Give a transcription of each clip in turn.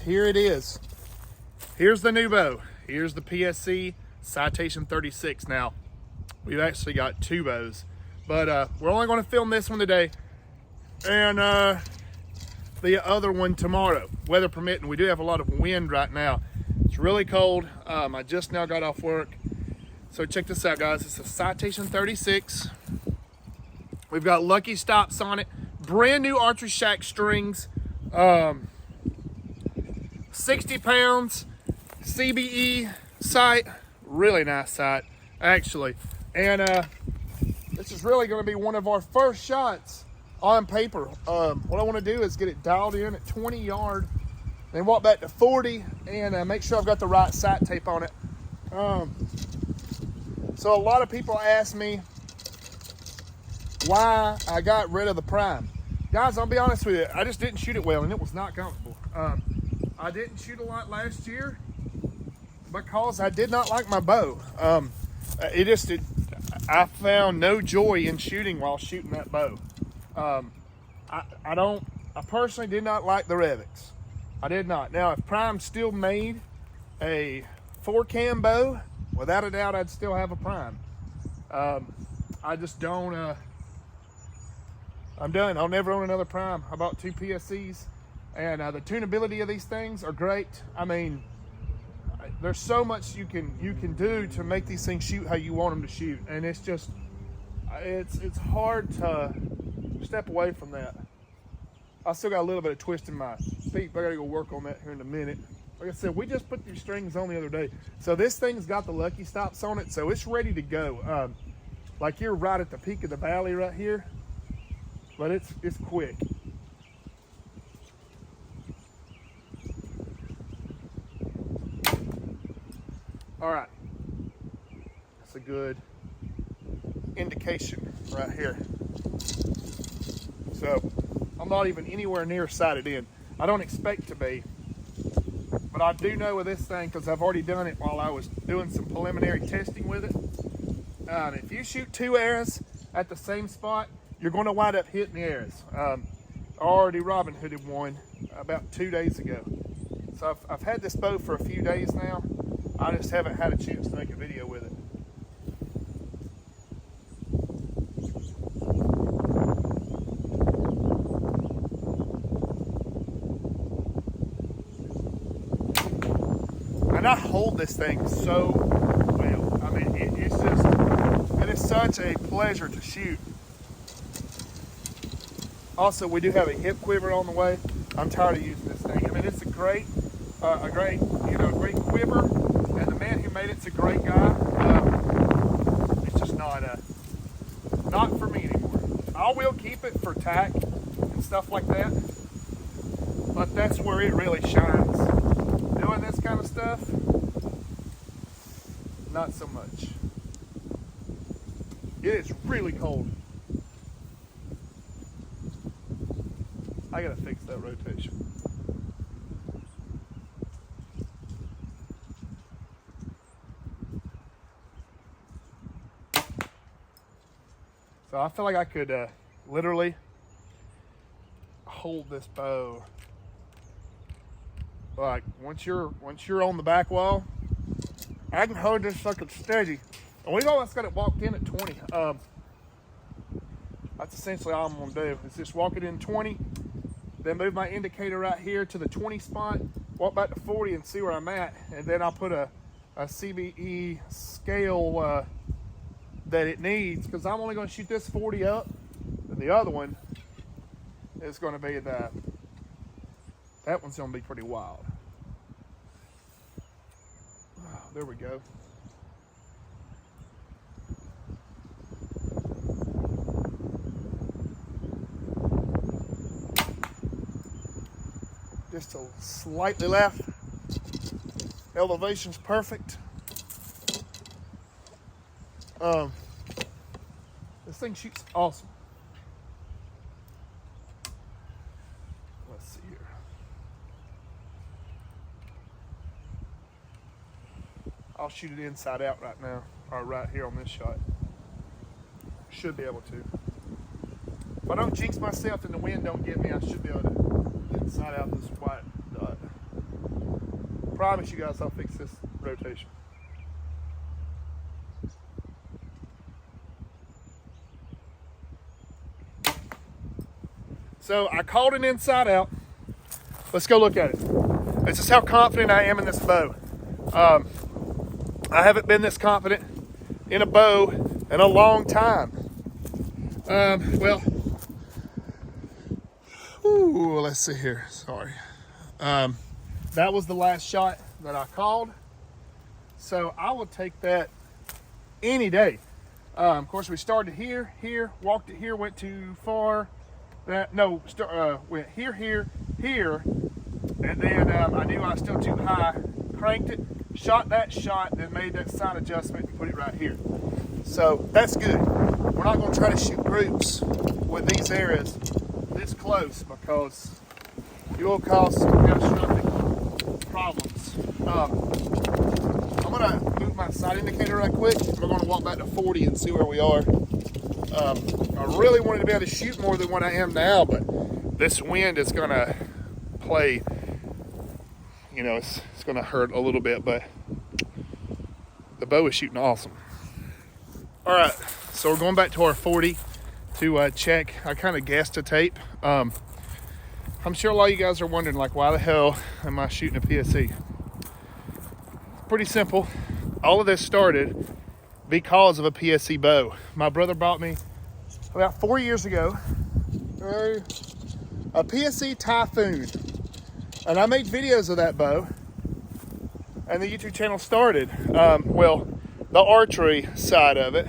here it is. Here's the new bow. Here's the PSC Citation 36. Now, we've actually got two bows, but we're only going to film this one today, and the other one tomorrow, weather permitting. We do have a lot of wind right now. It's really cold. I just now got off work. So check this out, guys. It's a Citation 36. We've got lucky stops on it. Brand new Archery Shack strings. 60 pounds. CBE sight. Really nice sight, actually. And this is really going to be one of our first shots on paper. What I want to do is get it dialed in at 20 yard, then walk back to 40 and make sure I've got the right sight tape on it. So a lot of people ask me why I got rid of the prime. Guys, I'll be honest with you, I just didn't shoot it well and it was not comfortable. I didn't shoot a lot last year because I did not like my bow. I found no joy in shooting while shooting that bow. I personally did not like the Revics. I did not. Now, if Prime still made a 4-cam bow, without a doubt, I'd still have a Prime. I just don't, I'm done. I'll never own another Prime. I bought 2 PSCs, and the tunability of these things are great. I mean, there's so much you can do to make these things shoot how you want them to shoot, and it's just, it's hard to step away from that. I still got a little bit of twist in my feet, but I gotta go work on that here in a minute. Like I said, we just put these strings on the other day. So this thing's got the lucky stops on it, so it's ready to go. Like you're right at the peak of the valley right here, but it's quick. All right, that's a good indication right here. So I'm not even anywhere near sighted in. I don't expect to be, but I do know with this thing, because I've already done it while I was doing some preliminary testing with it. If you shoot 2 arrows at the same spot, you're going to wind up hitting the arrows. I already Robin Hooded one about 2 days ago. So I've had this bow for a few days now. I just haven't had a chance to make a video with it. And I hold this thing so well. I mean, it is such a pleasure to shoot. Also, we do have a hip quiver on the way. I'm tired of using this thing. I mean, it's a great quiver, and the man who made it's a great guy. It's just not for me anymore. I will keep it for tack and stuff like that, but that's where it really shines. Doing this kind of stuff, not so much. It is really cold. I gotta fix that rotation. So I feel like I could literally hold this bow. Like once you're on the back wall, I can hold this fucking steady. And we've almost got it walked in at 20. That's essentially all I'm gonna do is just walk it in 20, then move my indicator right here to the 20 spot, walk back to 40 and see where I'm at, and then I'll put a CBE scale that it needs, because I'm only going to shoot this 40 up, and the other one is going to be that one's going to be pretty wild. Oh, there we go. Just a slightly left. Elevation's perfect. This thing shoots awesome. Let's see here. I'll shoot it inside out right now, or right here on this shot. Should be able to. If I don't jinx myself and the wind don't get me, I should be able to inside out this white dot. Promise you guys I'll fix this rotation. So I called an inside out. Let's go look at it. This is how confident I am in this bow. I haven't been this confident in a bow in a long time. Let's see here. Sorry. That was the last shot that I called. So I will take that any day. Of course, we started here, walked it here, went too far. Went here, and then I knew I was still too high. Cranked it, shot that shot, then made that side adjustment and put it right here. So that's good. We're not going to try to shoot groups with these areas this close because you will cause some catastrophic problems. I'm going to move my side indicator right quick. We're going to walk back to 40 and see where we are. I really wanted to be able to shoot more than what I am now, but this wind is going to play, you know, it's going to hurt a little bit, but the bow is shooting awesome. All right, so we're going back to our 40 to check. I kind of guessed a tape. I'm sure a lot of you guys are wondering, like, why the hell am I shooting a PSE? Pretty simple. All of this started because of a PSE bow. My brother bought me about 4 years ago a PSE Typhoon, and I made videos of that bow, and the YouTube channel started. The archery side of it.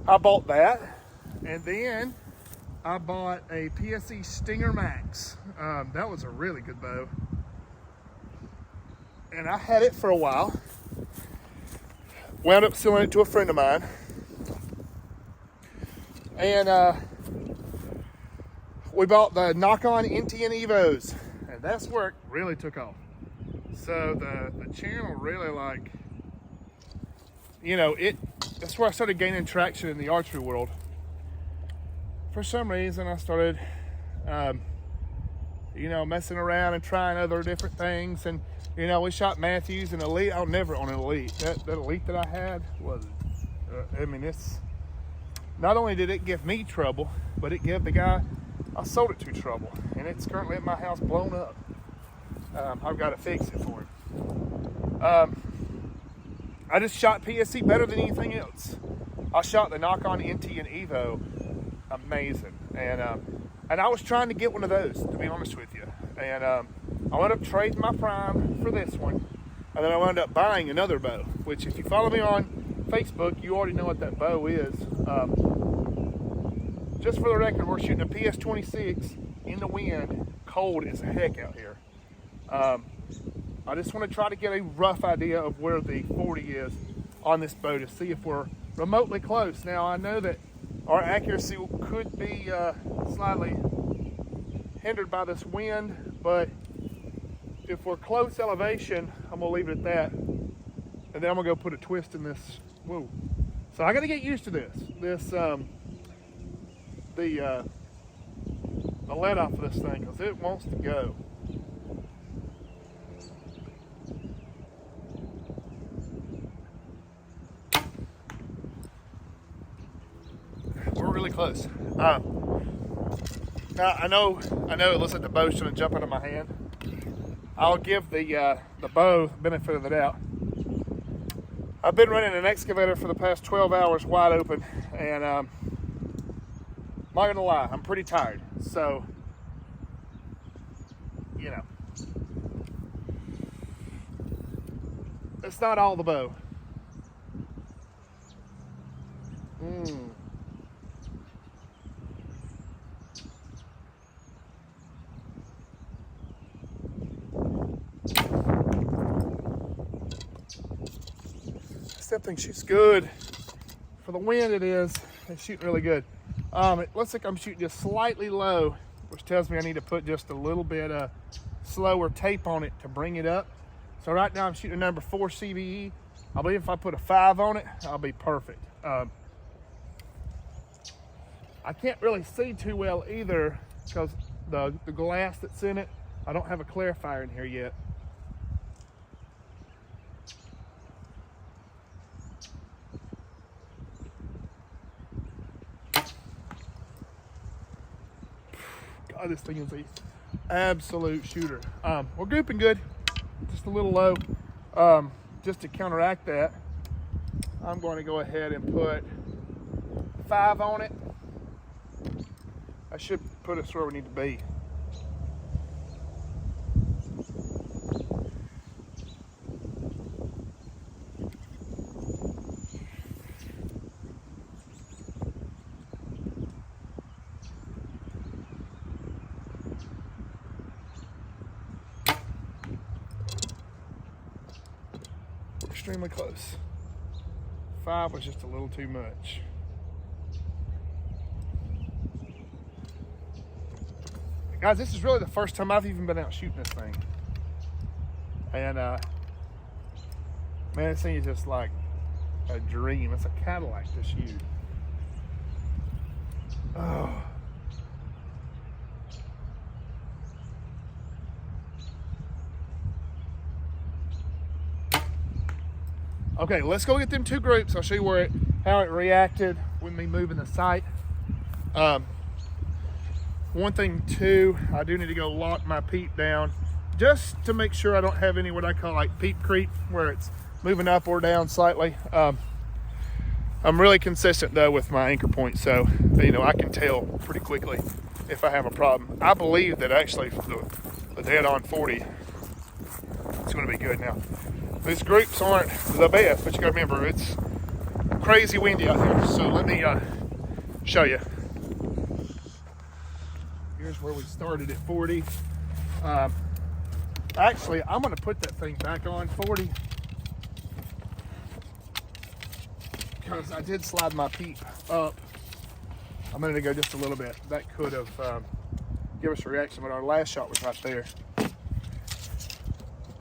I bought that, and then I bought a PSE Stinger Max. That was a really good bow, and I had it for a while. Wound up selling it to a friend of mine, and we bought the knock-on NTN Evos, and that's where it really took off. So the channel really, like, you know, that's where I started gaining traction in the archery world. For some reason, I started, you know, messing around and trying other different things. And, you know, we shot Matthews and Elite. I'll never on an Elite. That Elite that I had was, it's, not only did it give me trouble, but it gave the guy I sold it to trouble. And it's currently at my house blown up. I've got to fix it for him. I just shot PSE better than anything else. I shot the knock-on NTN Evo, amazing, and I was trying to get one of those, to be honest with you. And I wound up trading my Prime for this one, and then I wound up buying another bow. Which, if you follow me on Facebook, you already know what that bow is. Just for the record, we're shooting a PS26 in the wind, cold as heck out here. I just want to try to get a rough idea of where the 40 is on this bow to see if we're remotely close. Now, I know that our accuracy could be slightly hindered by this wind, but if we're close elevation, I'm going to leave it at that. And then I'm going to go put a twist in this. Whoa. So I got to get used to this. The let off of this thing, because it wants to go. Really close. Now I know it looks like the bow's trying to jump out of my hand. I'll give the bow the benefit of the doubt. I've been running an excavator for the past 12 hours wide open, and I'm not gonna lie, I'm pretty tired. So, you know, it's not all the bow. That thing shoots good. For the wind, it's shooting really good. It looks like I'm shooting just slightly low, which tells me I need to put just a little bit of slower tape on it to bring it up. So right now I'm shooting number 4 CBE. I believe if I put a 5 on it, I'll be perfect. I can't really see too well either because the glass that's in it I don't have a clarifier in here yet. God, this thing is a absolute shooter. We're grouping good, just a little low. Just to counteract that, I'm going to go ahead and put 5 on it. I should put us where we need to be. Extremely close. 5 was just a little too much. Guys, this is really the first time I've even been out shooting this thing. And man, this thing is just like a dream. It's a Cadillac to shoot. Oh. Okay, let's go get them 2 groups. I'll show you how it reacted with me moving the sight. One thing too, I do need to go lock my peep down just to make sure I don't have any what I call like peep creep, where it's moving up or down slightly. I'm really consistent though with my anchor point, so you know I can tell pretty quickly if I have a problem. I believe that actually the dead on 40, it's going to be good now. These groups aren't the best, but you got to remember it's crazy windy out here. So let me show you. Here's where we started at 40. Actually, I'm going to put that thing back on 40 because I did slide my peep up a minute ago just a little bit. That could have given us a reaction, but our last shot was right there.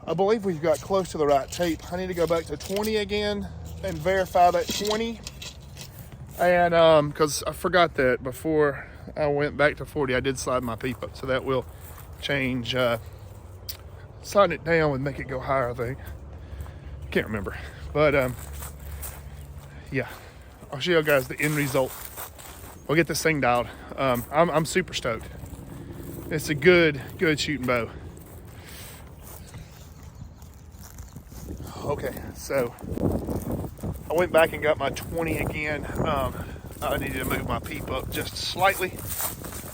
I believe we've got close to the right tape. I need to go back to 20 again and verify that 20. And because I forgot that before I went back to 40, I did slide my peep up. So that will change. Sliding it down would make it go higher, I think. Can't remember. But yeah, I'll show you guys the end result. We'll get this thing dialed. I'm super stoked. It's a good shooting bow. Okay, so I went back and got my 20 again. I needed to move my peep up just slightly,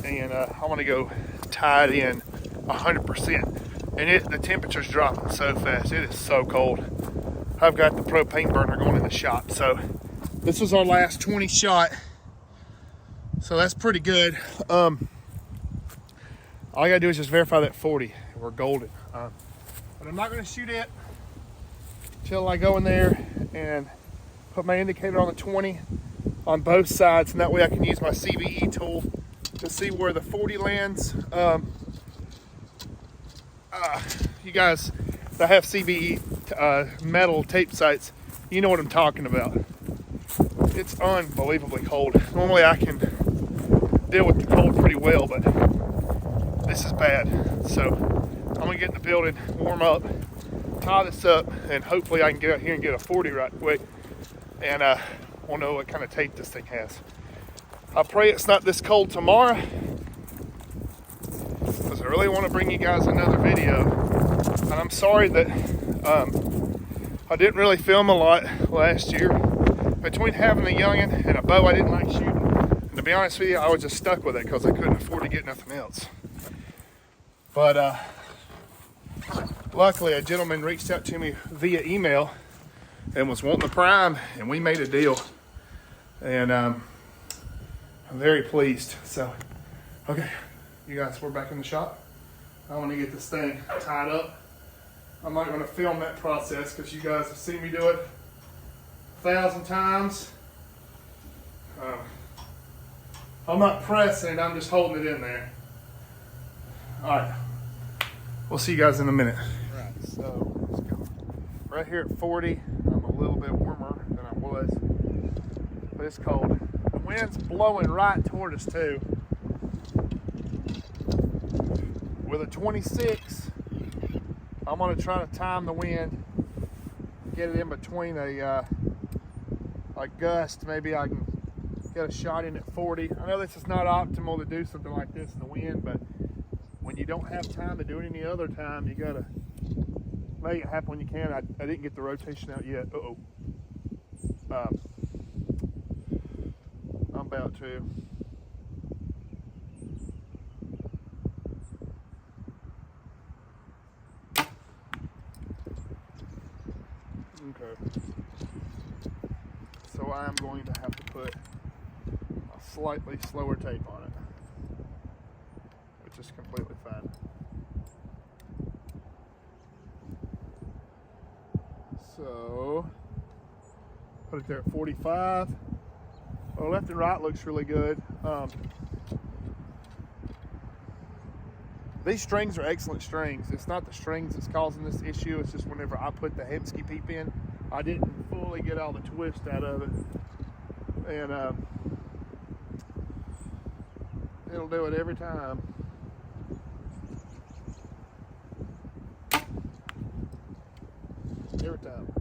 and I want to go tie it in 100%. And the temperature's dropping so fast. It is so cold. I've got the propane burner going in the shop. So this was our last 20 shot. So that's pretty good. All I gotta do is just verify that 40. We're golden. But I'm not gonna shoot it till I go in there and put my indicator on the 20 on both sides, and that way I can use my CVE tool to see where the 40 lands. You guys that have CVE metal tape sights, you know what I'm talking about. It's unbelievably cold. Normally I can deal with the cold pretty well, but this is bad. So I'm gonna get in the building, warm up, tie this up, and hopefully I can get out here and get a 40 right quick. And we'll know what kind of tape this thing has. I pray it's not this cold tomorrow, because I really want to bring you guys another video. And I'm sorry that I didn't really film a lot last year. Between having a youngin' and a bow I didn't like shooting, and to be honest with you, I was just stuck with it because I couldn't afford to get nothing else. But luckily a gentleman reached out to me via email and was wanting the prime, and we made a deal. And I'm very pleased. So, okay, you guys, we're back in the shop. I want to get this thing tied up. I'm not going to film that process because you guys have seen me do it 1,000 times. I'm not pressing it, I'm just holding it in there. All right, we'll see you guys in a minute. All right, so let's go. Right here at 40, I'm a little bit warmer than I was, but it's cold. The wind's blowing right toward us too. with a 26, I'm gonna try to time the wind, get it in between a gust. Maybe I can get a shot in at 40. I know this is not optimal to do something like this in the wind, but when you don't have time to do it any other time, you gotta make it happen when you can. I didn't get the rotation out yet. I'm about to. Okay. So I'm going to have to put a slightly slower tape on it, which is completely fine. So put it there at 45. Well, left and right looks really good. These strings are excellent strings. It's not the strings that's causing this issue. It's just whenever I put the Hemsky peep in, I didn't fully get all the twist out of it. And it'll do it every time. Every time.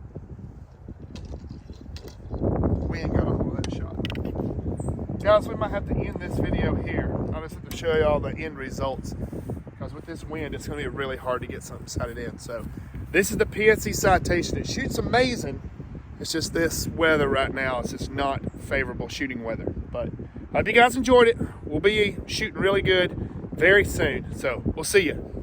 We ain't got a hold of that shot. Guys, we might have to end this video here. I just have to show you all the end results. Because with this wind, it's going to be really hard to get something sighted in. So this is the PSC Citation. It shoots amazing. It's just this weather right now. It's just not favorable shooting weather. But I hope you guys enjoyed it. We'll be shooting really good very soon. So we'll see you.